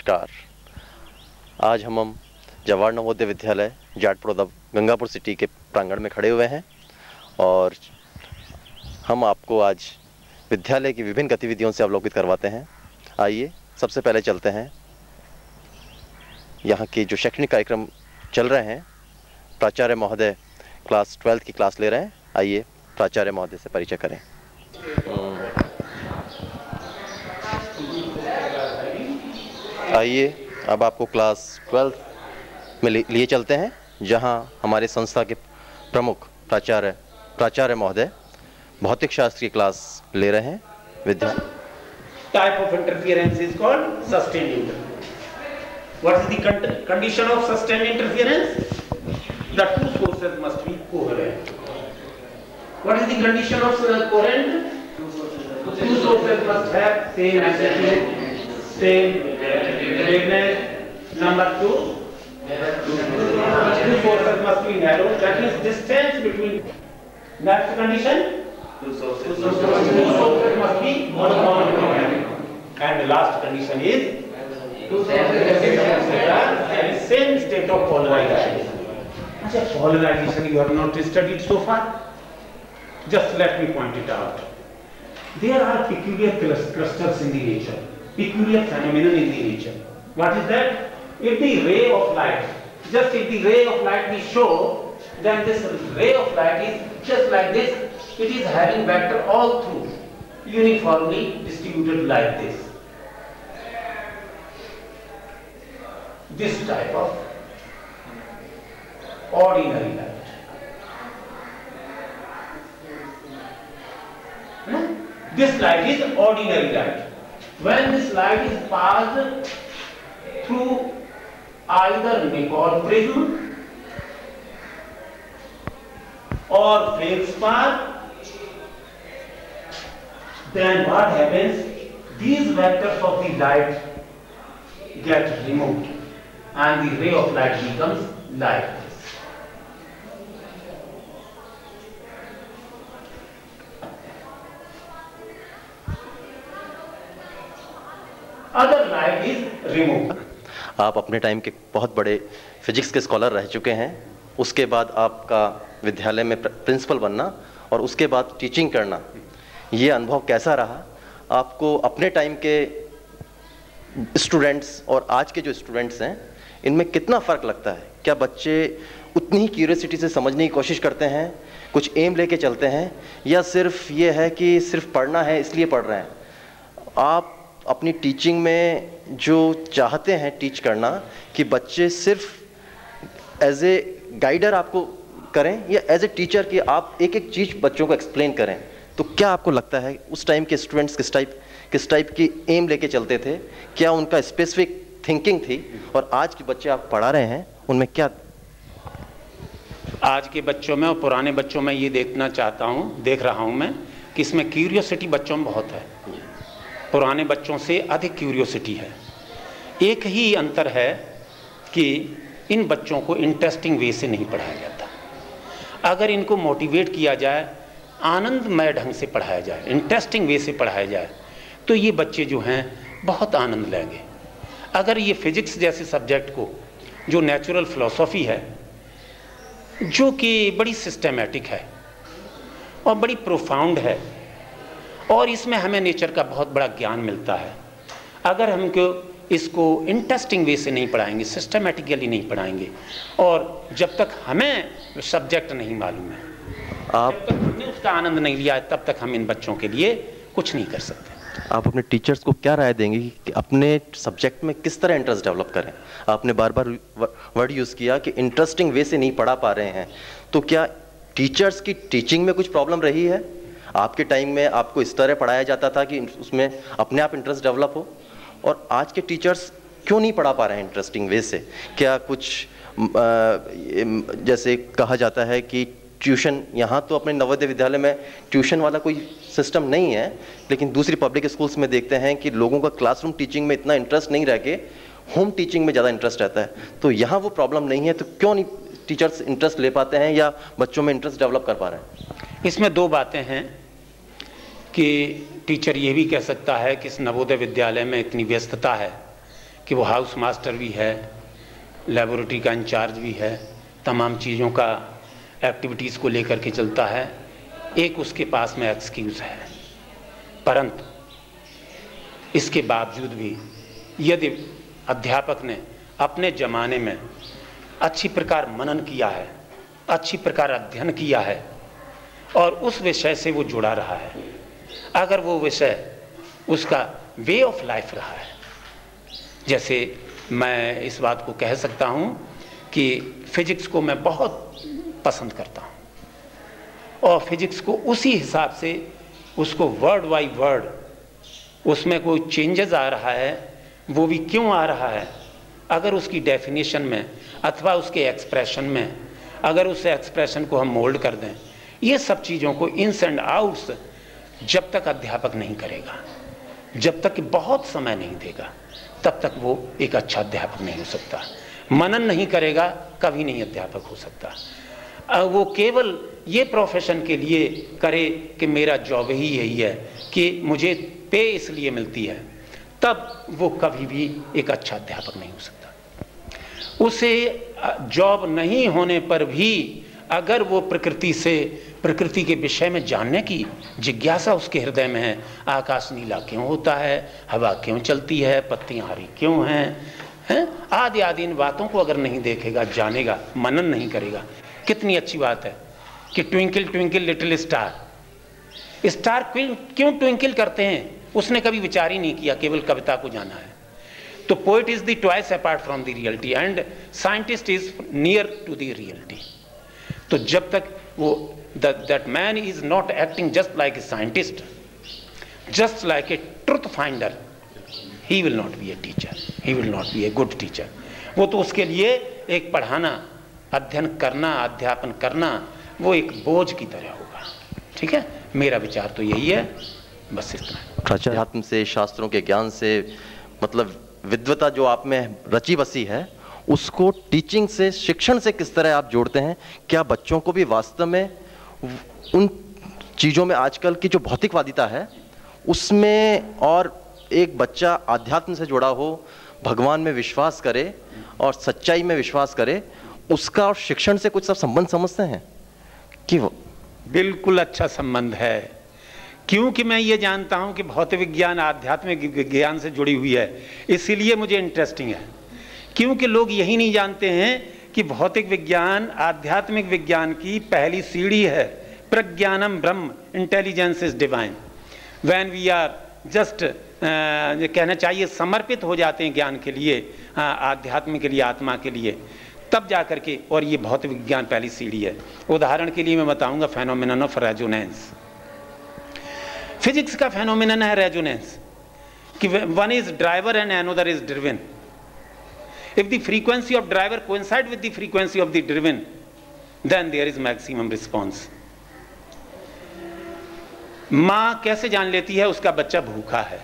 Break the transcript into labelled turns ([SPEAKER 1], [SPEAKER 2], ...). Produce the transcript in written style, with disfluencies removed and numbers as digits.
[SPEAKER 1] नमस्कार। आज हम जवाहर नवोदय विद्यालय जाटप्रोदा गंगापुर सिटी के प्रांगण में खड़े हुए हैं और हम आपको आज विद्यालय की विभिन्न गतिविधियों से अवलोकित करवाते हैं। आइए सबसे पहले चलते हैं यहाँ के जो शैक्षणिक कार्यक्रम चल रहे हैं। प्राचार्य महोदय क्लास 12 की क्लास ले रहे हैं। आइए प्राचार्य महोदय से परिचय करें। आइए अब आपको क्लास 12 में लिए चलते हैं, जहां हमारे संस्था के प्रमुख प्राचार्य महोदय भौतिक शास्त्र की क्लास ले रहे हैं।
[SPEAKER 2] Type of interference is called sustained interference. What is the condition of sustained interference? The two sources must be coherent. What is the condition of coherent? Two sources must have same amplitude, same wavelength. Number two sources must be narrow. That is distance between. Next condition. Two sources must be monochromatic. And the last condition is two sources have same state of polarization. Polarization you have not studied so far. Just let me point it out. There are peculiar clusters in the nature, peculiar phenomenon in the nature. What is that? If the ray of light, just if the ray of light we show, then this ray of light is just like this. It is having vector all through, uniformly distributed like this. This type of ordinary light. This light is ordinary light. When this light is passed through either Nicholl prism or feldspar, then what happens? These vectors of the light get removed and the ray of light becomes like this. Other light is removed.
[SPEAKER 1] आप अपने time के बहुत बड़े physics के scholar रह चुके हैं। उसके बाद आपका विद्यालय में प्रिंसिपल बनना और उसके बाद टीचिंग करना, ये अनुभव कैसा रहा? आपको अपने टाइम के स्टूडेंट्स और आज के जो स्टूडेंट्स हैं, इनमें कितना फ़र्क लगता है? क्या बच्चे उतनी ही क्यूरियोसिटी से समझने की कोशिश करते हैं, कुछ एम लेके चलते हैं, या सिर्फ ये है कि सिर्फ पढ़ना है इसलिए पढ़ रहे हैं? आप अपनी टीचिंग में जो चाहते हैं टीच करना, कि बच्चे सिर्फ एज ए गाइडर आपको करें या एज ए टीचर कि आप एक एक चीज़ बच्चों को एक्सप्लेन करें, तो क्या आपको लगता है उस टाइम के स्टूडेंट्स किस टाइप की एम लेके चलते थे? क्या उनका स्पेसिफिक थिंकिंग थी? और आज के बच्चे आप पढ़ा रहे हैं, उनमें क्या?
[SPEAKER 2] आज के बच्चों में और पुराने बच्चों में ये देख रहा हूँ मैं कि इसमें क्यूरियोसिटी बच्चों में बहुत है। पुराने बच्चों से अधिक क्यूरियोसिटी है। एक ही अंतर है कि इन बच्चों को इंटरेस्टिंग वे से नहीं पढ़ाया जाता। अगर इनको मोटिवेट किया जाए, आनंदमय ढंग से पढ़ाया जाए, इंटरेस्टिंग वे से पढ़ाया जाए, तो ये बच्चे जो हैं बहुत आनंद लेंगे। अगर ये फिजिक्स जैसे सब्जेक्ट को, जो नेचुरल फिलॉसफी है, जो कि बड़ी सिस्टमेटिक है और बड़ी प्रोफाउंड है और इसमें हमें नेचर का बहुत बड़ा ज्ञान मिलता है, अगर हमको इसको इंटरेस्टिंग वे से नहीं पढ़ाएंगे, सिस्टमेटिकली नहीं पढ़ाएंगे, और जब तक हमें सब्जेक्ट नहीं मालूम है, जब तक हमने उसका आनंद नहीं लिया है, तब तक हम इन बच्चों के लिए कुछ नहीं कर सकते।
[SPEAKER 1] आप अपने टीचर्स को क्या राय देंगे कि अपने सब्जेक्ट में किस तरह इंटरेस्ट डेवलप करें? आपने बार बार वर्ड यूज़ किया कि इंटरेस्टिंग वे से नहीं पढ़ा पा रहे हैं, तो क्या टीचर्स की टीचिंग में कुछ प्रॉब्लम रही है? आपके टाइम में आपको इस तरह पढ़ाया जाता था कि उसमें अपने आप इंटरेस्ट डेवलप हो, और आज के टीचर्स क्यों नहीं पढ़ा पा रहे हैं इंटरेस्टिंग वे से? क्या कुछ जैसे कहा जाता है कि ट्यूशन, यहाँ तो अपने नवोदय विद्यालय में ट्यूशन वाला कोई सिस्टम नहीं है, लेकिन दूसरी पब्लिक स्कूल्स में देखते हैं कि लोगों का क्लासरूम टीचिंग में इतना इंटरेस्ट नहीं रह के होम टीचिंग में ज़्यादा इंटरेस्ट रहता है। तो यहाँ वो प्रॉब्लम नहीं है, तो क्यों नहीं टीचर्स इंटरेस्ट ले पाते हैं या बच्चों में इंटरेस्ट डेवलप कर पा रहे हैं?
[SPEAKER 2] इसमें दो बातें हैं कि टीचर ये भी कह सकता है कि इस नवोदय विद्यालय में इतनी व्यस्तता है कि वो हाउस मास्टर भी है, लेबोरेटरी का इंचार्ज भी है, तमाम चीज़ों का एक्टिविटीज़ को लेकर के चलता है, एक उसके पास में एक्सक्यूज़ है। परंतु इसके बावजूद भी यदि अध्यापक ने अपने ज़माने में अच्छी प्रकार मनन किया है, अच्छी प्रकार अध्ययन किया है और उस विषय से वो जुड़ा रहा है, अगर वो विषय उसका वे ऑफ लाइफ रहा है, जैसे मैं इस बात को कह सकता हूँ कि फिजिक्स को मैं बहुत पसंद करता हूँ और फिजिक्स को उसी हिसाब से उसको वर्ड बाई वर्ड उसमें कोई चेंजेस आ रहा है, वो भी क्यों आ रहा है, अगर उसकी डेफिनेशन में अथवा उसके एक्सप्रेशन में अगर उस एक्सप्रेशन को हम मोल्ड कर दें, ये सब चीज़ों को इन्स एंड आउट्स जब तक अध्यापक नहीं करेगा, जब तक कि बहुत समय नहीं देगा, तब तक वो एक अच्छा अध्यापक नहीं हो सकता। मनन नहीं करेगा, कभी नहीं अध्यापक हो सकता। वो केवल ये प्रोफेशन के लिए करे कि मेरा जॉब ही यही है कि मुझे पे इसलिए मिलती है, तब वो कभी भी एक अच्छा अध्यापक नहीं हो सकता। उसे जॉब नहीं होने पर भी अगर वो प्रकृति के विषय में जानने की जिज्ञासा उसके हृदय में है, आकाश नीला क्यों होता है, हवा क्यों चलती है, पत्तियां हरी क्यों हैं, आदि आदि इन बातों को अगर नहीं देखेगा, जानेगा, मनन नहीं करेगा, कितनी अच्छी बात है कि twinkle twinkle little star, star क्यों ट्विंकल करते हैं, उसने कभी विचार ही नहीं किया, केवल कविता को जाना है। तो poet is the twice apart from the reality and scientist is near to the reality. तो जब तक वो that man is not acting just like a scientist, just like a truth finder, he will not be a teacher, he will not be a good teacher। वो तो उसके लिए एक पढ़ाना, अध्ययन करना, अध्यापन करना वो एक बोझ की तरह होगा। ठीक है, मेरा विचार तो यही है, बस इतना।
[SPEAKER 1] अध्यात्म से, शास्त्रों के ज्ञान से, मतलब विद्वता जो आप में रची बसी है, उसको टीचिंग से, शिक्षण से किस तरह आप जोड़ते हैं? क्या बच्चों को भी वास्तव में उन चीज़ों में, आजकल की जो भौतिकवादिता है उसमें, और एक बच्चा आध्यात्म से जुड़ा हो, भगवान में विश्वास करे और सच्चाई में विश्वास करे, उसका और शिक्षण से कुछ सब संबंध समझते हैं कि वो
[SPEAKER 2] बिल्कुल अच्छा संबंध है, क्योंकि मैं ये जानता हूं कि भौतिक विज्ञान आध्यात्मिक विज्ञान से जुड़ी हुई है, इसीलिए मुझे इंटरेस्टिंग है। क्योंकि लोग यही नहीं जानते हैं कि भौतिक विज्ञान आध्यात्मिक विज्ञान की पहली सीढ़ी है। प्रज्ञानम ब्रह्म, intelligence is divine. When we are just कहना चाहिए समर्पित हो जाते हैं ज्ञान के लिए, आध्यात्म के लिए, आत्मा के लिए, तब जा करके, और ये भौतिक विज्ञान पहली सीढ़ी है। उदाहरण के लिए मैं बताऊंगा फेनोमेनन ऑफ रेजोनेंस। फिजिक्स का फेनोमेनन है रेजोनेंस, कि one is driver and another is driven. If the frequency of driver coincide with the frequency of the driven, then there is maximum response। माँ कैसे जान लेती है उसका बच्चा भूखा है?